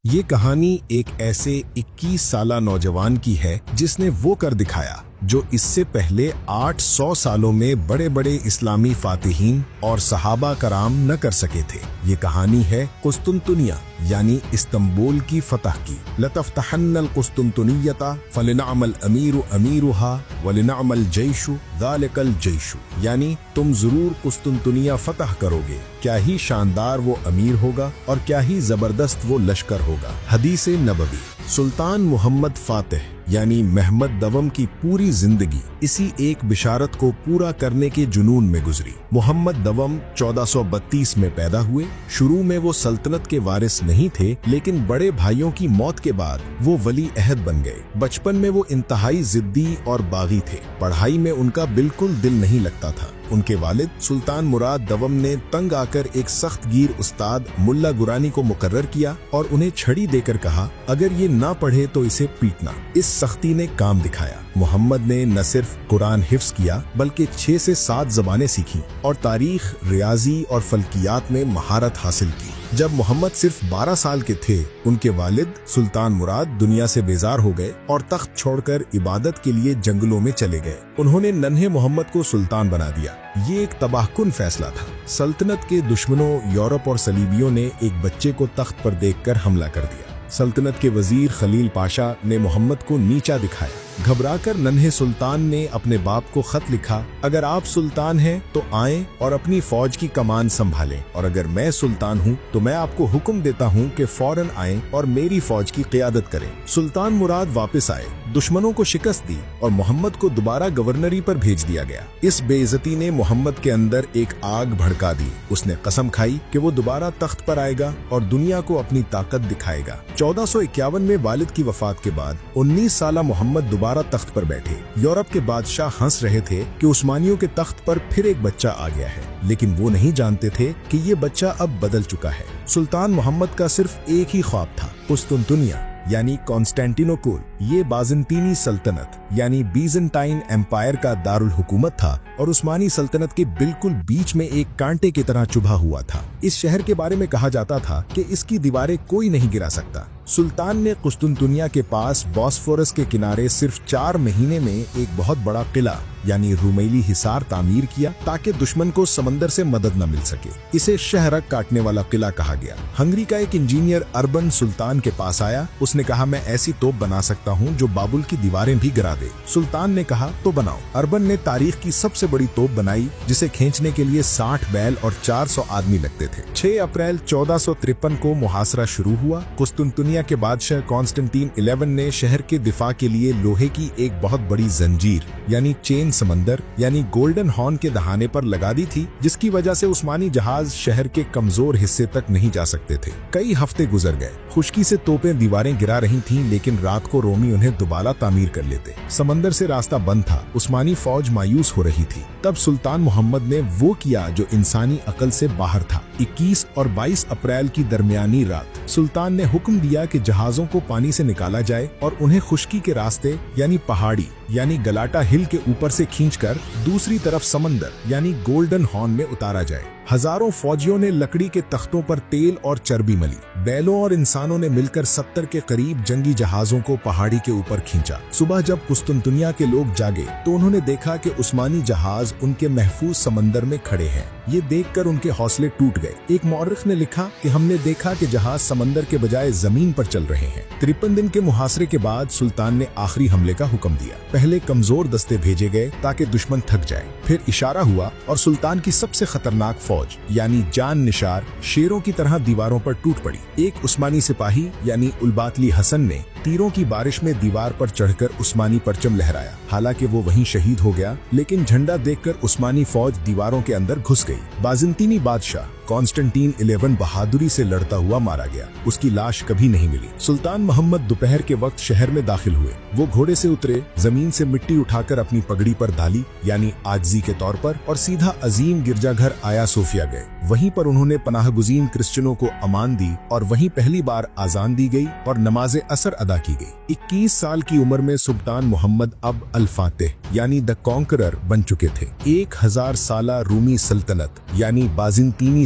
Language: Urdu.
یہ کہانی ایک ایسے 21 سالہ نوجوان کی ہے جس نے وہ کر دکھایا جو اس سے پہلے 800 سالوں میں بڑے بڑے اسلامی فاتحین اور صحابہ کرام نہ کر سکے تھے۔ یہ کہانی ہے قسطنطنیہ یعنی استنبول کی فتح کی۔ لَتَفْتَحَنَّ الْقُسْطُنْطُنِيَّةَ فَلِنَعْمَ الْأَمِيرُ أَمِيرُهَا وَلِنَعْمَ الْجَيْشُ ذَلِكَ الْجَيْشُ یعنی تم ضرور قسطنطنیہ فتح کرو گے، کیا ہی شاندار وہ امیر ہوگا اور کیا ہی زبردست وہ لشکر ہوگا۔ حدیث نبوی۔ سلطان محمد فاتح یعنی محمد دوم کی پوری زندگی اسی ایک بشارت کو پورا کرنے کے جنون میں گزری۔ محمد دوم 1432 میں پیدا ہوئے۔ شروع میں وہ سلطنت کے وارث نہیں تھے، لیکن بڑے بھائیوں کی موت کے بعد وہ ولی عہد بن گئے۔ بچپن میں وہ انتہائی ضدی اور باغی تھے۔ پڑھائی میں ان کا بالکل دل نہیں لگتا تھا۔ ان کے والد سلطان مراد دوم نے تنگ آ کر ایک سخت گیر استاد ملا گورانی کو مقرر کیا اور انہیں چھڑی دے کر کہا اگر یہ نہ پڑھے تو اسے پیٹنا۔ اس سختی نے کام دکھایا۔ محمد نے نہ صرف قرآن حفظ کیا بلکہ 6 سے 7 زبانیں سیکھیں اور تاریخ، ریاضی اور فلکیات میں مہارت حاصل کی۔ جب محمد صرف 12 سال کے تھے، ان کے والد سلطان مراد دنیا سے بیزار ہو گئے اور تخت چھوڑ کر عبادت کے لیے جنگلوں میں چلے گئے۔ انہوں نے ننھے محمد کو سلطان بنا دیا۔ یہ ایک تباہ کن فیصلہ تھا۔ سلطنت کے دشمنوں یورپ اور صلیبیوں نے ایک بچے کو تخت پر دیکھ کر حملہ کر دیا۔ سلطنت کے وزیر خلیل پاشا نے محمد کو نیچا دکھایا۔ گھبرا کر ننھے سلطان نے اپنے باپ کو خط لکھا، اگر آپ سلطان ہیں تو آئیں اور اپنی فوج کی کمان سنبھالیں، اور اگر میں سلطان ہوں تو میں آپ کو حکم دیتا ہوں کہ فوراً آئیں اور میری فوج کی قیادت کریں۔ سلطان مراد واپس آئے، دشمنوں کو شکست دی اور محمد کو دوبارہ گورنری پر بھیج دیا گیا۔ اس بے عزتی نے محمد کے اندر ایک آگ بھڑکا دی۔ اس نے قسم کھائی کہ وہ دوبارہ تخت پر آئے گا اور دنیا کو اپنی طاقت دکھائے گا۔ 1451 میں والد کی وفات کے بعد 19 سالہ محمد دوبارہ تخت پر بیٹھے۔ یورپ کے بادشاہ ہنس رہے تھے کہ عثمانیوں کے تخت پر پھر ایک بچہ آ گیا ہے، لیکن وہ نہیں جانتے تھے کہ یہ بچہ اب بدل چکا ہے۔ سلطان محمد کا صرف ایک ہی خواب تھا، قسطنطنیہ یعنی کانسٹینٹینوپل۔ یہ بازنطینی سلطنت یعنی بیزنٹائن امپائر کا دارالحکومت تھا اور عثمانی سلطنت کے بالکل بیچ میں ایک کانٹے کی طرح چبھا ہوا تھا۔ اس شہر کے بارے میں کہا جاتا تھا کہ اس کی دیواریں کوئی نہیں گرا سکتا۔ سلطان نے قسطنطنیہ کے پاس بوسفورس کے کنارے صرف 4 مہینے میں ایک بہت بڑا قلعہ یعنی رومیلی حصار تعمیر کیا تاکہ دشمن کو سمندر سے مدد نہ مل سکے۔ اسے شہرک کاٹنے والا قلعہ کہا گیا۔ ہنگری کا ایک انجینئر اربن سلطان کے پاس آیا۔ اس نے کہا میں ایسی توپ بنا سکتا ہوں جو بابل کی دیواریں بھی گرا دے۔ سلطان نے کہا تو بناؤ۔ اربن نے تاریخ کی سب سے بڑی توپ بنائی جسے کھینچنے کے لیے 60 بیل اور 400 آدمی لگتے تھے۔ 6 اپریل 1453 کو محاصرہ شروع ہوا۔ قسطنطنیہ کے بادشاہ کانسٹنٹین 11 نے شہر کے دفاع کے لیے لوہے کی ایک بہت بڑی زنجیر یعنی چین سمندر یعنی گولڈن ہارن کے دہانے پر لگا دی تھی، جس کی وجہ سے عثمانی جہاز شہر کے کمزور حصے تک نہیں جا سکتے تھے۔ کئی ہفتے گزر گئے۔ خشکی سے توپیں دیواریں گرا رہی تھیں، لیکن رات کو رومی انہیں دوبارہ تعمیر کر لیتے۔ سمندر سے راستہ بند تھا۔ عثمانی فوج مایوس ہو رہی تھی۔ تب سلطان محمد نے وہ کیا جو انسانی عقل سے باہر تھا۔ 21 اور 22 اپریل کی درمیانی رات سلطان نے حکم دیا کہ جہازوں کو پانی سے نکالا جائے اور انہیں خشکی کے راستے یعنی پہاڑی یعنی گلاٹا ہل کے اوپر سے کھینچ کر دوسری طرف سمندر یعنی گولڈن ہارن میں اتارا جائے۔ ہزاروں فوجیوں نے لکڑی کے تختوں پر تیل اور چربی ملی۔ بیلوں اور انسانوں نے مل کر 70 کے قریب جنگی جہازوں کو پہاڑی کے اوپر کھینچا۔ صبح جب قسطنطنیہ کے لوگ جاگے تو انہوں نے دیکھا کہ عثمانی جہاز ان کے محفوظ سمندر میں کھڑے ہیں۔ یہ دیکھ کر ان کے حوصلے ٹوٹ گئے۔ ایک مورخ نے لکھا کہ ہم نے دیکھا کہ جہاز سمندر کے بجائے زمین پر چل رہے ہیں۔ 53 دن کے محاصرے کے بعد سلطان نے آخری حملے کا حکم دیا۔ پہلے کمزور دستے بھیجے گئے تاکہ دشمن تھک جائے، پھر اشارہ ہوا اور سلطان کی سب سے خطرناک فوج یعنی جان نشار شیروں کی طرح دیواروں پر ٹوٹ پڑی۔ ایک عثمانی سپاہی یعنی الباتلی حسن نے تیروں کی بارش میں دیوار پر چڑھ کر عثمانی پرچم لہرایا۔ حالانکہ وہ وہیں شہید ہو گیا، لیکن جھنڈا دیکھ کر عثمانی فوج دیواروں کے اندر گھس گئی۔ بازنطینی بادشاہ کانسٹنٹین 11 بہادری سے لڑتا ہوا مارا گیا۔ اس کی لاش کبھی نہیں ملی۔ سلطان محمد دوپہر کے وقت شہر میں داخل ہوئے۔ وہ گھوڑے سے اترے، زمین سے مٹی اٹھا کر اپنی پگڑی پر ڈالی یعنی عاجزی کے طور پر، اور سیدھا عظیم گرجا گھر آیا صوفیہ گئے۔ وہیں پر انہوں نے پناہ گزین کرسچنوں کو امان دی اور وہیں پہلی بار اذان دی گئی اور نماز عصر ادا کی گئی۔ 21 سال کی عمر میں سلطان محمد اب الفاتح یعنی دی کانکرر بن چکے تھے۔ 1000 سالہ رومی سلطنت یعنی بازنطینی